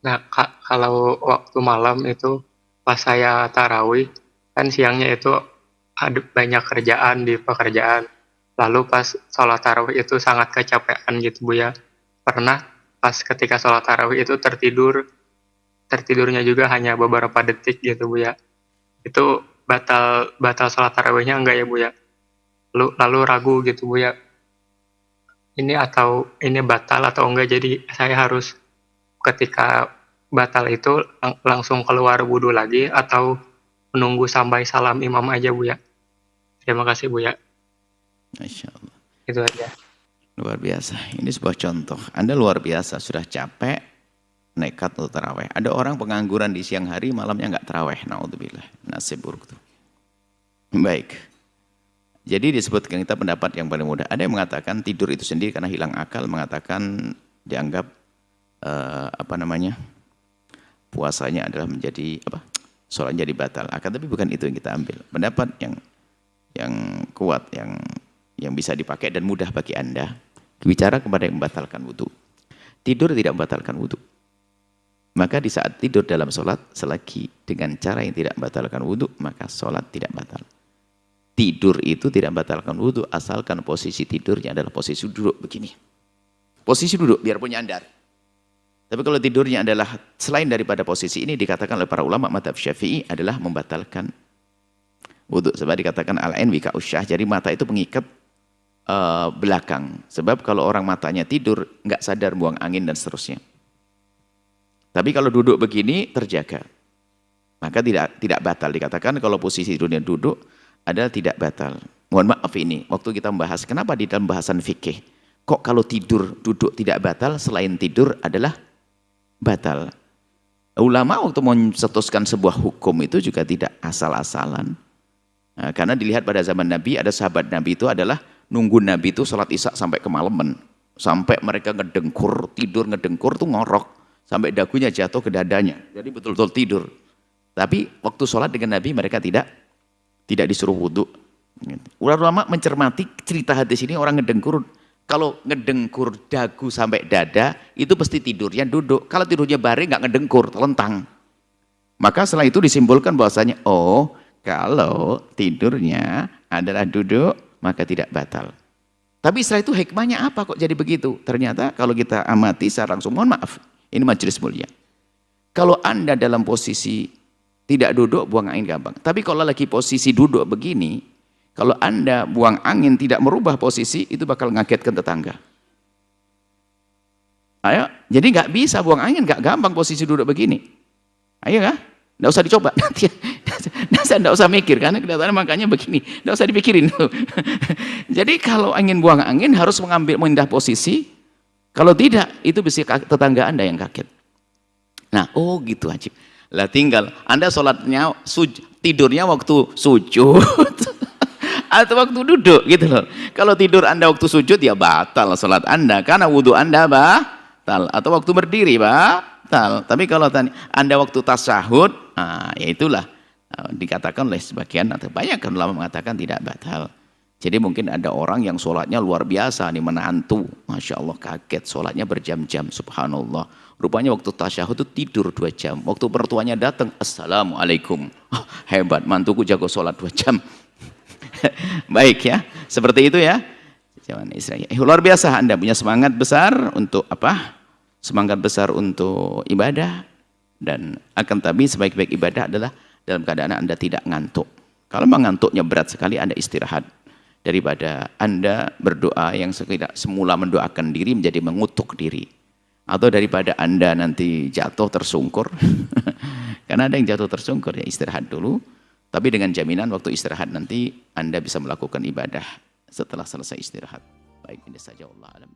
Nah, Kak, kalau waktu malam itu pas saya tarawih, kan siangnya itu ada banyak kerjaan di pekerjaan. Lalu pas sholat tarawih itu sangat kecapean gitu Bu ya. Pernah pas ketika sholat tarawih itu tertidurnya juga hanya beberapa detik gitu Bu ya. Itu batal batal sholat tarawihnya enggak ya Bu ya? Lalu ragu gitu Bu ya. Ini batal atau enggak, jadi saya harus ketika batal itu langsung keluar wudhu lagi atau menunggu sampai salam imam aja Bu ya? Terima kasih Bu ya. Masya Allah. Itu aja. Luar biasa. Ini sebuah contoh. Anda luar biasa, sudah capek, nekat untuk taraweh. Ada orang pengangguran di siang hari, malamnya nggak taraweh. Naudzubillah. Nasib buruk tuh. Baik. Jadi disebutkan kita pendapat yang paling mudah. Ada yang mengatakan tidur itu sendiri karena hilang akal, mengatakan dianggap puasanya adalah menjadi sholatnya jadi batal. Akan tapi bukan itu yang kita ambil. Pendapat yang kuat, yang bisa dipakai dan mudah bagi Anda, bicara kepada yang membatalkan wudhu. Tidur tidak membatalkan wudhu. Maka di saat tidur dalam sholat, selagi dengan cara yang tidak membatalkan wudhu, maka sholat tidak batal. Tidur itu tidak membatalkan wudhu, asalkan posisi tidurnya adalah posisi duduk begini. Posisi duduk, biarpun nyandar. Tapi kalau tidurnya adalah selain daripada posisi ini, dikatakan oleh para ulama mazhab Syafi'i adalah membatalkan wudhu. Sebab dikatakan al-ain wika usyah, jadi mata itu mengikat belakang. Sebab kalau orang matanya tidur, nggak sadar buang angin dan seterusnya. Tapi kalau duduk begini, terjaga. Maka tidak batal. Dikatakan kalau posisi tidurnya duduk, adalah tidak batal. Mohon maaf ini, waktu kita membahas, kenapa di dalam bahasan fikih, kok kalau tidur, duduk tidak batal, selain tidur adalah batal. Ulama waktu mencetuskan sebuah hukum itu juga tidak asal-asalan. Nah, karena dilihat pada zaman Nabi, ada sahabat Nabi itu adalah nunggu Nabi itu sholat isya sampai kemalaman. Sampai mereka ngedengkur, tidur ngedengkur tuh ngorok. Sampai dagunya jatuh ke dadanya. Jadi betul-betul tidur. Tapi waktu sholat dengan Nabi mereka tidak disuruh wudhu. Ulama mencermati cerita hadis ini, orang ngedengkur. Kalau ngedengkur dagu sampai dada, itu pasti tidurnya duduk. Kalau tidurnya baring nggak ngedengkur, telentang. Maka setelah itu disimpulkan bahwasanya, oh kalau tidurnya adalah duduk, maka tidak batal. Tapi setelah itu hikmahnya apa kok jadi begitu? Ternyata kalau kita amati secara langsung, mohon maaf, ini majelis mulia. Kalau Anda dalam posisi tidak duduk, buang angin gampang. Tapi kalau lagi posisi duduk begini, kalau Anda buang angin tidak merubah posisi, itu bakal ngagetkan tetangga. Ayo, jadi nggak bisa buang angin, nggak gampang posisi duduk begini. Ayo kah? Nggak usah dicoba. Nggak usah mikir, karena kelihatannya makanya begini. Nggak usah dipikirin. Jadi kalau ingin buang angin harus mengindah posisi. Kalau tidak, itu bisa tetangga Anda yang kaget. Nah, oh gitu aja. Lah tinggal Anda sholatnya tidurnya waktu sujud atau waktu duduk gitu loh. Kalau tidur Anda waktu sujud ya batal sholat Anda karena wudhu Anda batal, atau waktu berdiri batal. Tapi kalau Anda waktu tasyahud, ya itulah dikatakan oleh sebagian atau banyak kan ulama mengatakan tidak batal. Jadi mungkin ada orang yang sholatnya luar biasa nih, menantu, Masya Allah kaget sholatnya berjam-jam, subhanallah. Rupanya waktu tasyahud itu tidur 2 jam. Waktu mertuanya datang, assalamualaikum. Oh, hebat, mantuku jago sholat 2 jam. Baik ya, seperti itu ya. Jangan Israel. Luar biasa Anda punya semangat besar untuk apa? Semangat besar untuk ibadah. Dan akan tapi sebaik-baik ibadah adalah dalam keadaan Anda tidak ngantuk. Kalau mengantuknya berat sekali, Anda istirahat. Daripada Anda berdoa yang semula mendoakan diri menjadi mengutuk diri. Atau daripada Anda nanti jatuh tersungkur. Karena ada yang jatuh tersungkur, ya istirahat dulu. Tapi dengan jaminan waktu istirahat nanti Anda bisa melakukan ibadah setelah selesai istirahat. Baik, ini saja, Allah alam.